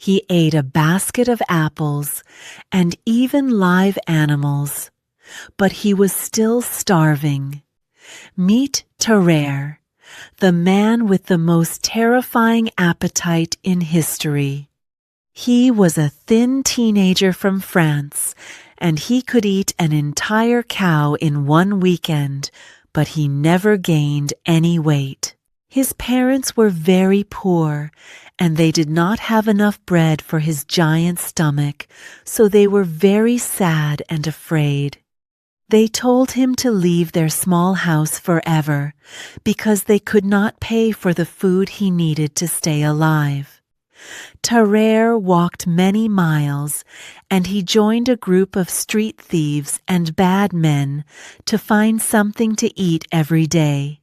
He ate a basket of apples and even live animals, but he was still starving. Meet Tarrare, the man with the most terrifying appetite in history. He was a thin teenager from France, and he could eat an entire cow in one weekend, but he never gained any weight. His parents were very poor, and they did not have enough bread for his giant stomach, so they were very sad and afraid. They told him to leave their small house forever, because they could not pay for the food he needed to stay alive. Tarrare walked many miles, and he joined a group of street thieves and bad men to find something to eat every day.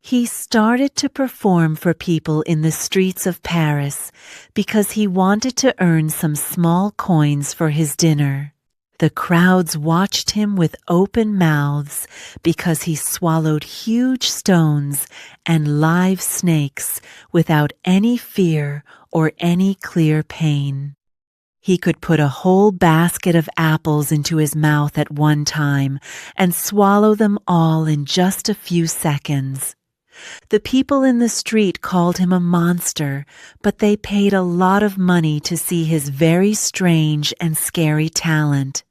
He started to perform for people in the streets of Paris because he wanted to earn some small coins for his dinner. The crowds watched him with open mouths because he swallowed huge stones and live snakes without any fear or any clear pain. He could put a whole basket of apples into his mouth at one time and swallow them all in just a few seconds. The people in the street called him a monster, but they paid a lot of money to see his very strange and scary talent.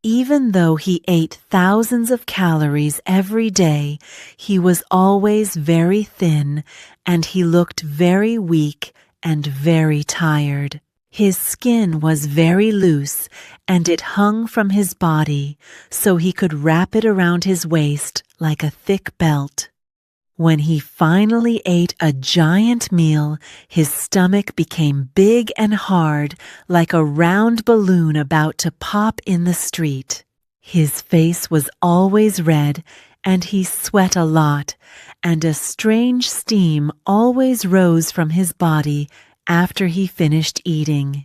Even though he ate thousands of calories every day, he was always very thin, and he looked very weak and very tired. His skin was very loose, and it hung from his body, so he could wrap it around his waist like a thick belt. When he finally ate a giant meal, his stomach became big and hard, like a round balloon about to pop in the street. His face was always red, and he sweat a lot, and a strange steam always rose from his body after he finished eating.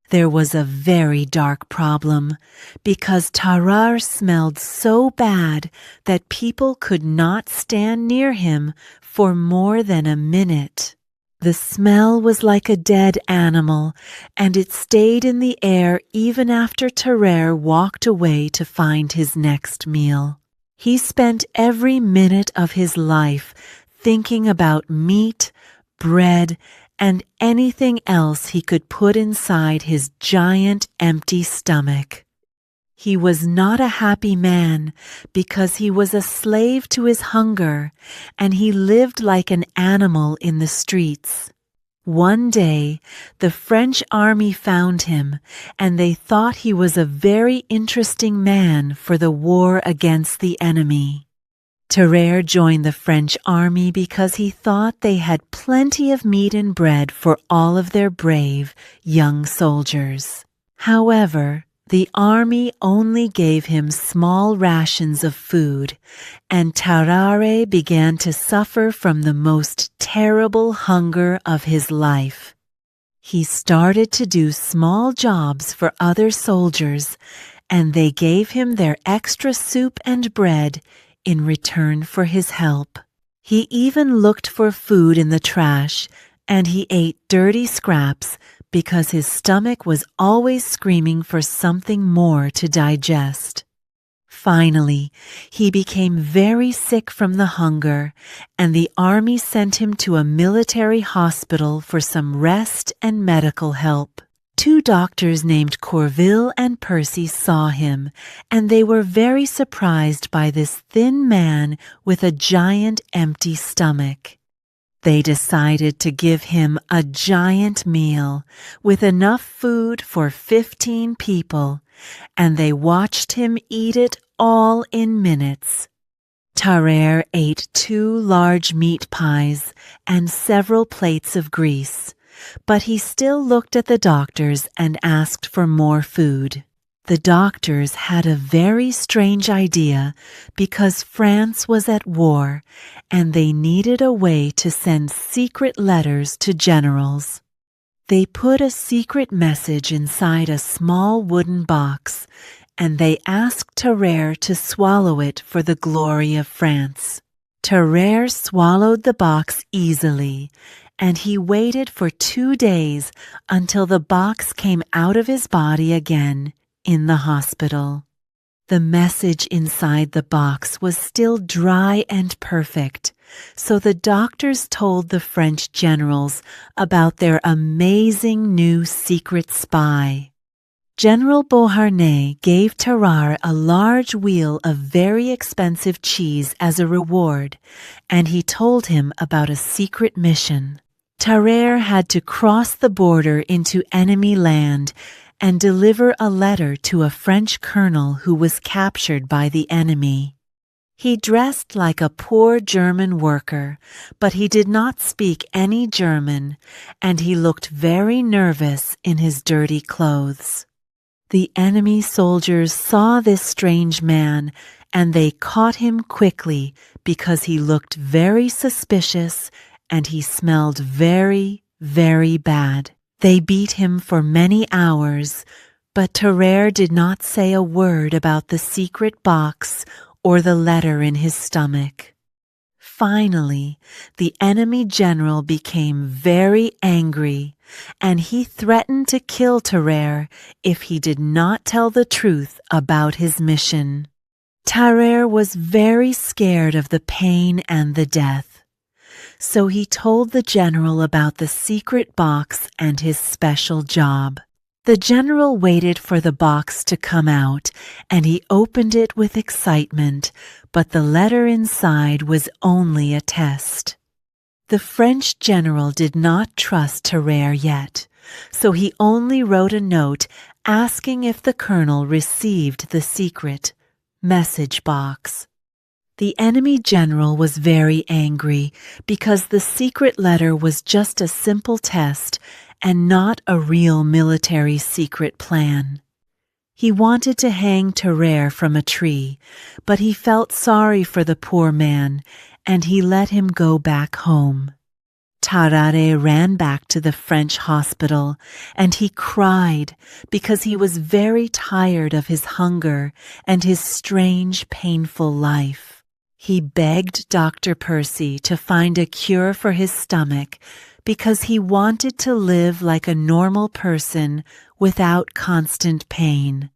There was a very dark problem, because Tarrare smelled so bad that people could not stand near him for more than a minute. The smell was like a dead animal, and it stayed in the air even after Tarrare walked away to find his next meal. He spent every minute of his life thinking about meat, bread, and anything else he could put inside his giant empty stomach. He was not a happy man because he was a slave to his hunger, and he lived like an animal in the streets. One day, the French army found him, and they thought he was a very interesting man for the war against the enemy. Tarrare joined the French army because he thought they had plenty of meat and bread for all of their brave young soldiers. However, the army only gave him small rations of food, and Tarrare began to suffer from the most terrible hunger of his life. He started to do small jobs for other soldiers, and they gave him their extra soup and bread in return for his help. He even looked for food in the trash, and he ate dirty scraps because his stomach was always screaming for something more to digest. Finally, he became very sick from the hunger, and the army sent him to a military hospital for some rest and medical help. 2 doctors named Corville and Percy saw him, and they were very surprised by this thin man with a giant empty stomach. They decided to give him a giant meal with enough food for 15 people, and they watched him eat it all in minutes. Tarrare ate 2 large meat pies and several plates of grease, but he still looked at the doctors and asked for more food. The doctors had a very strange idea because France was at war and they needed a way to send secret letters to generals. They put a secret message inside a small wooden box, and they asked Tarrare to swallow it for the glory of France. Tarrare swallowed the box easily, and he waited for 2 days until the box came out of his body again in the hospital. The message inside the box was still dry and perfect, so the doctors told the French generals about their amazing new secret spy. General Beauharnais gave Tarrare a large wheel of very expensive cheese as a reward, and he told him about a secret mission. Tarrare had to cross the border into enemy land and deliver a letter to a French colonel who was captured by the enemy. He dressed like a poor German worker, but he did not speak any German, and he looked very nervous in his dirty clothes. The enemy soldiers saw this strange man, and they caught him quickly because he looked very suspicious and he smelled very, very bad. They beat him for many hours, but Tarrare did not say a word about the secret box or the letter in his stomach. Finally, the enemy general became very angry, and he threatened to kill Tarrare if he did not tell the truth about his mission. Tarrare was very scared of the pain and the death, so he told the general about the secret box and his special job. The general waited for the box to come out, and he opened it with excitement, but the letter inside was only a test. The French general did not trust Tarrare yet, so he only wrote a note asking if the colonel received the secret message box. The enemy general was very angry because the secret letter was just a simple test and not a real military secret plan. He wanted to hang Tarrare from a tree, but he felt sorry for the poor man, and he let him go back home. Tarrare ran back to the French hospital, and he cried because he was very tired of his hunger and his strange, painful life. He begged Dr. Percy to find a cure for his stomach because he wanted to live like a normal person without constant pain.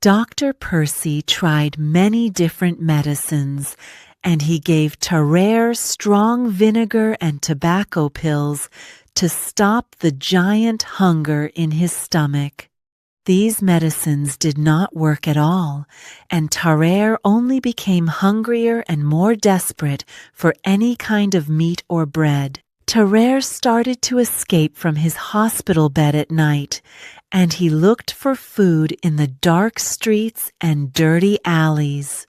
Dr. Percy tried many different medicines, and he gave Tarrare strong vinegar and tobacco pills to stop the giant hunger in his stomach. These medicines did not work at all, and Tarrare only became hungrier and more desperate for any kind of meat or bread. Tarrare started to escape from his hospital bed at night, and he looked for food in the dark streets and dirty alleys.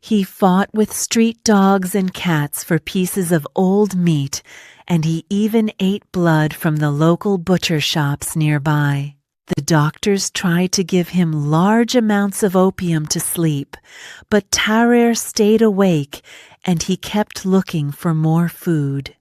He fought with street dogs and cats for pieces of old meat, and he even ate blood from the local butcher shops nearby. The doctors tried to give him large amounts of opium to sleep, but Tarrare stayed awake, and he kept looking for more food.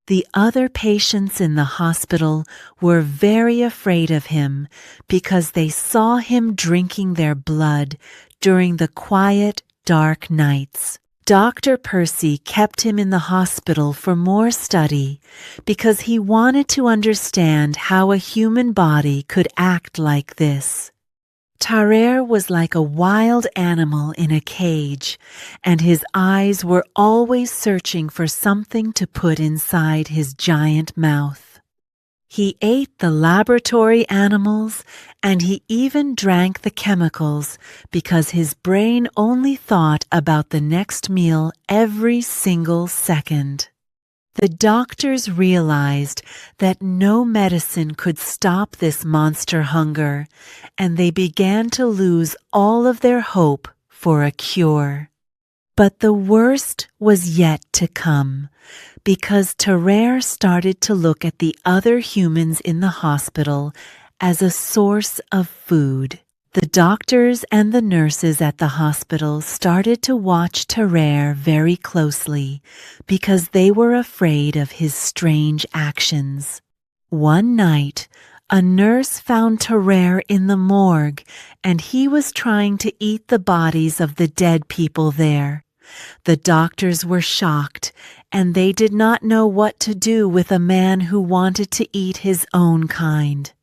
The other patients in the hospital were very afraid of him because they saw him drinking their blood during the quiet, dark nights. Dr. Percy kept him in the hospital for more study because he wanted to understand how a human body could act like this. Tarrare was like a wild animal in a cage, and his eyes were always searching for something to put inside his giant mouth. He ate the laboratory animals, and he even drank the chemicals because his brain only thought about the next meal every single second. The doctors realized that no medicine could stop this monster hunger, and they began to lose all of their hope for a cure. But the worst was yet to come, because Tarrare started to look at the other humans in the hospital as a source of food. The doctors and the nurses at the hospital started to watch Tarrare very closely because they were afraid of his strange actions. One night, a nurse found Tarrare in the morgue, and he was trying to eat the bodies of the dead people there. The doctors were shocked, and they did not know what to do with a man who wanted to eat his own kind.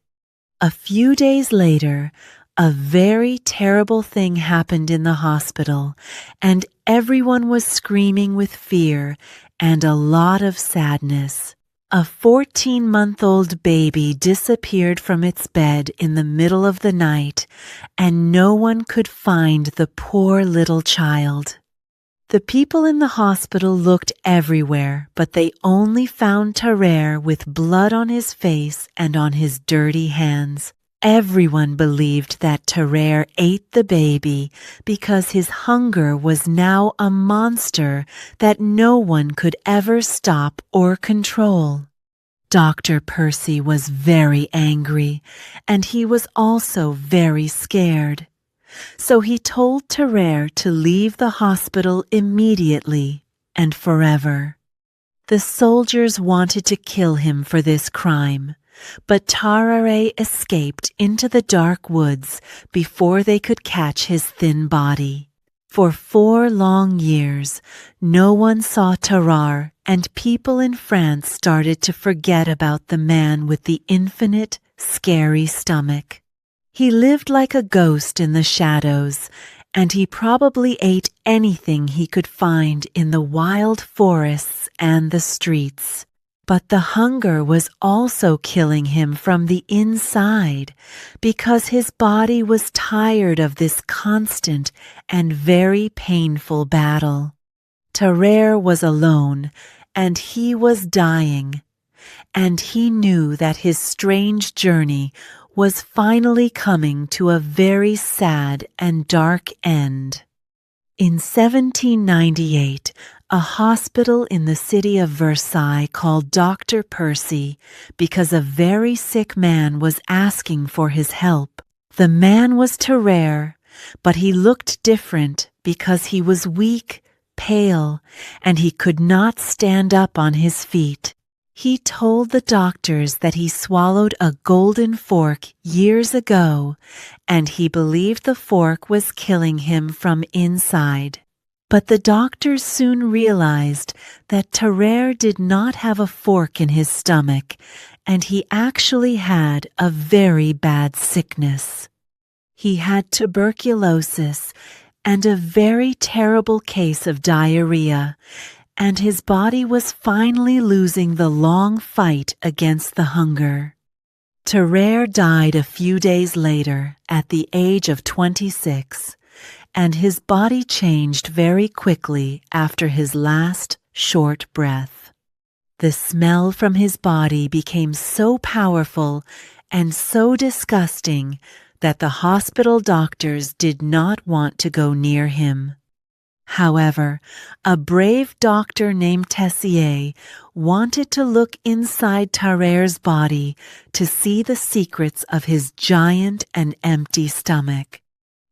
A few days later, a very terrible thing happened in the hospital, and everyone was screaming with fear and a lot of sadness. A 14-month-old baby disappeared from its bed in the middle of the night, and no one could find the poor little child. The people in the hospital looked everywhere, but they only found Tarrare with blood on his face and on his dirty hands. Everyone believed that Tarrare ate the baby because his hunger was now a monster that no one could ever stop or control. Dr. Percy was very angry, and he was also very scared. So he told Tarrare to leave the hospital immediately and forever. The soldiers wanted to kill him for this crime, but Tarrare escaped into the dark woods before they could catch his thin body. For 4 long years, no one saw Tarrare, and people in France started to forget about the man with the infinite, scary stomach. He lived like a ghost in the shadows, and he probably ate anything he could find in the wild forests and the streets. But the hunger was also killing him from the inside, because his body was tired of this constant and very painful battle. Tarrare was alone, and he was dying, and he knew that his strange journey was finally coming to a very sad and dark end. In 1798, a hospital in the city of Versailles called Dr. Percy because a very sick man was asking for his help. The man was Tarrare, but he looked different because he was weak, pale, and he could not stand up on his feet. He told the doctors that he swallowed a golden fork years ago, and he believed the fork was killing him from inside. But the doctors soon realized that Tarrare did not have a fork in his stomach, and he actually had a very bad sickness. He had tuberculosis and a very terrible case of diarrhea, and his body was finally losing the long fight against the hunger. Tarrare died a few days later at the age of 26, and his body changed very quickly after his last short breath. The smell from his body became so powerful and so disgusting that the hospital doctors did not want to go near him. However, a brave doctor named Tessier wanted to look inside Tarrare's body to see the secrets of his giant and empty stomach.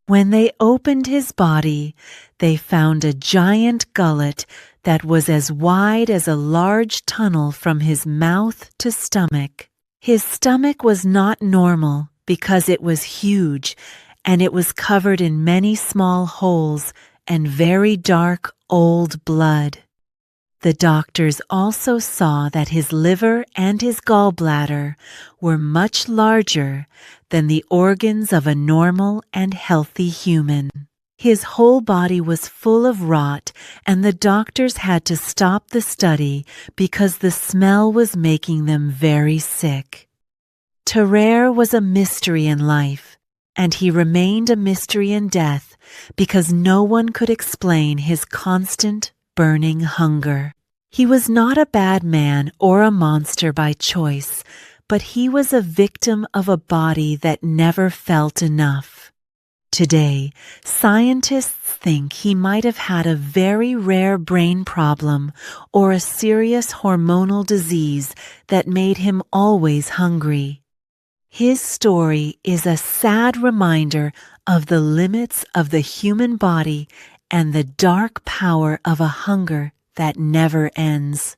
When they opened his body, they found a giant gullet that was as wide as a large tunnel from his mouth to stomach. His stomach was not normal because it was huge, and it was covered in many small holes and very dark old blood. The doctors also saw that his liver and his gallbladder were much larger than the organs of a normal and healthy human. His whole body was full of rot, and the doctors had to stop the study because the smell was making them very sick. Tarrare was a mystery in life, and he remained a mystery in death because no one could explain his constant, burning hunger. He was not a bad man or a monster by choice, but he was a victim of a body that never felt enough. Today, scientists think he might have had a very rare brain problem or a serious hormonal disease that made him always hungry. His story is a sad reminder of the limits of the human body and the dark power of a hunger that never ends.